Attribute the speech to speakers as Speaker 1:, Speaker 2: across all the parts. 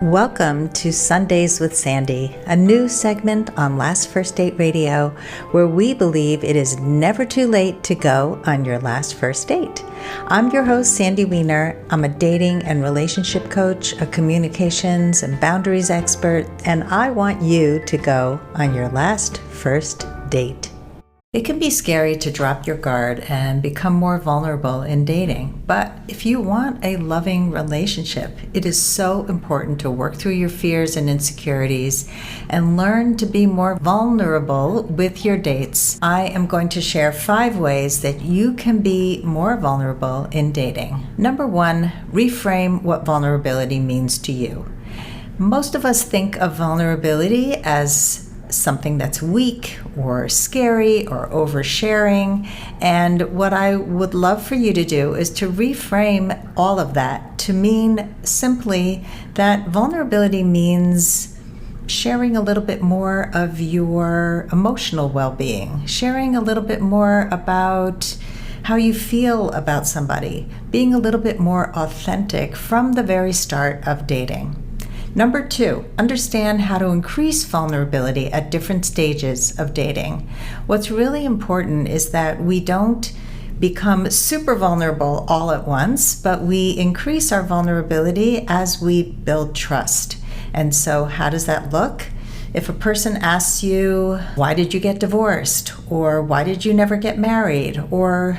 Speaker 1: Welcome to Sundays with Sandy, a new segment on Last First Date Radio where we believe it is never too late to go on your last first date. I'm your host, Sandy Weiner. I'm a dating and relationship coach, a communications and boundaries expert, and I want you to go on your last first date. It can be scary to drop your guard and become more vulnerable in dating, but if you want a loving relationship, it is so important to work through your fears and insecurities and learn to be more vulnerable with your dates. I am going to share 5 ways that you can be more vulnerable in dating. Number 1, reframe what vulnerability means to you. Most of us think of vulnerability as something that's weak or scary or oversharing. And what I would love for you to do is to reframe all of that to mean simply that vulnerability means sharing a little bit more of your emotional well-being, sharing a little bit more about how you feel about somebody, being a little bit more authentic from the very start of dating. Number 2, understand how to increase vulnerability at different stages of dating. What's really important is that we don't become super vulnerable all at once, but we increase our vulnerability as we build trust. And so how does that look? If a person asks you, why did you get divorced? Or why did you never get married? Or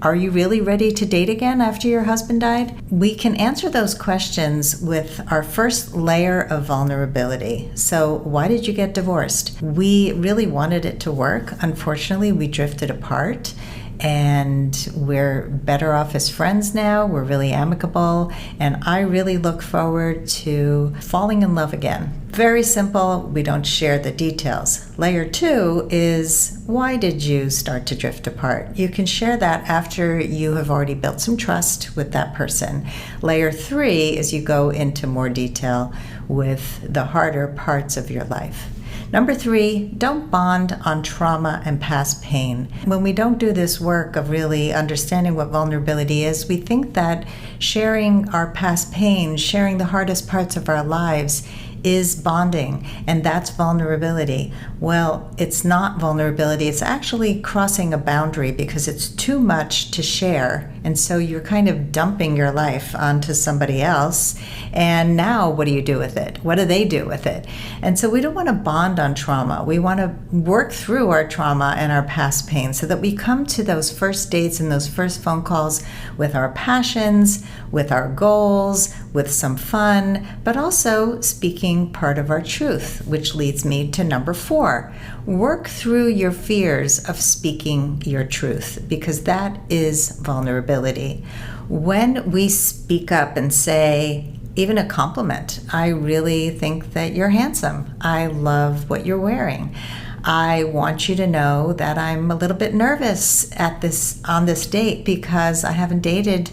Speaker 1: are you really ready to date again after your husband died? We can answer those questions with our first layer of vulnerability. So, why did you get divorced? We really wanted it to work. Unfortunately, we drifted apart. And we're better off as friends now. We're really amicable. And I really look forward to falling in love again. Very simple. We don't share the details. Layer 2 is, why did you start to drift apart? You can share that after you have already built some trust with that person. Layer 3 is you go into more detail with the harder parts of your life. Number 3, don't bond on trauma and past pain. When we don't do this work of really understanding what vulnerability is, we think that sharing our past pain, sharing the hardest parts of our lives is bonding, and that's vulnerability. Well, it's not vulnerability. It's actually crossing a boundary because it's too much to share. And so you're kind of dumping your life onto somebody else. And now what do you do with it? What do they do with it? And so we don't want to bond on trauma. We want to work through our trauma and our past pain so that we come to those first dates and those first phone calls with our passions, with our goals, with some fun, but also speaking part of our truth, which leads me to number 4. Work through your fears of speaking your truth, because that is vulnerability. When we speak up and say, even a compliment, I really think that you're handsome. I love what you're wearing. I want you to know that I'm a little bit nervous on this date because I haven't dated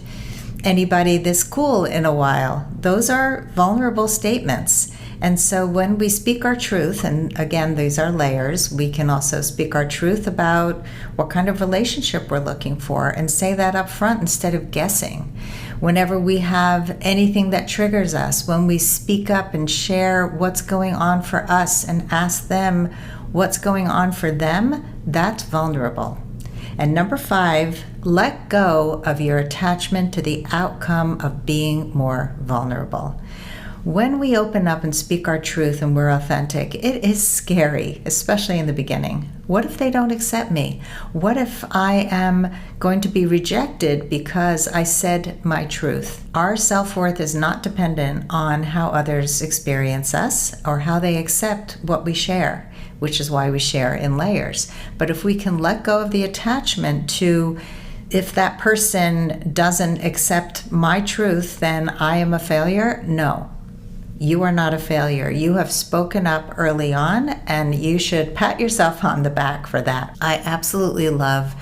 Speaker 1: anybody this cool in a while. Those are vulnerable statements. And so when we speak our truth, and again, these are layers, we can also speak our truth about what kind of relationship we're looking for and say that up front instead of guessing. Whenever we have anything that triggers us, when we speak up and share what's going on for us and ask them what's going on for them, that's vulnerable. And number 5, let go of your attachment to the outcome of being more vulnerable. When we open up and speak our truth and we're authentic, it is scary, especially in the beginning. What if they don't accept me? What if I am going to be rejected because I said my truth? Our self-worth is not dependent on how others experience us or how they accept what we share, which is why we share in layers. But if we can let go of the attachment to, if that person doesn't accept my truth, then I am a failure. No, you are not a failure. You have spoken up early on, and you should pat yourself on the back for that. I absolutely love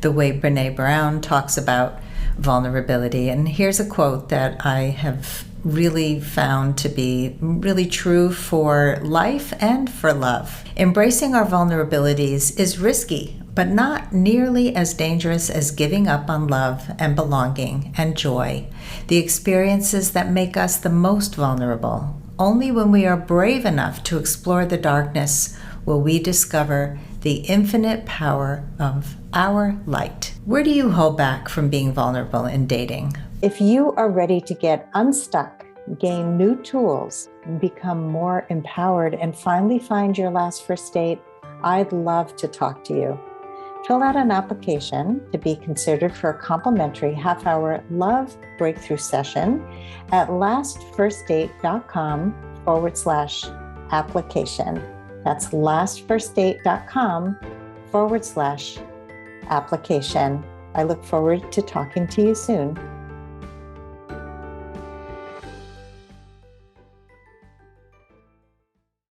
Speaker 1: the way Brené Brown talks about vulnerability. And here's a quote that I have really found to be really true for life and for love. Embracing our vulnerabilities is risky, but not nearly as dangerous as giving up on love and belonging and joy, the experiences that make us the most vulnerable. Only when we are brave enough to explore the darkness will we discover the infinite power of our light. Where do you hold back from being vulnerable in dating? If you are ready to get unstuck, gain new tools, become more empowered, and finally find your last first date, I'd love to talk to you. Fill out an application to be considered for a complimentary half-hour love breakthrough session at lastfirstdate.com/application. That's lastfirstdate.com/application. I look forward to talking to you soon.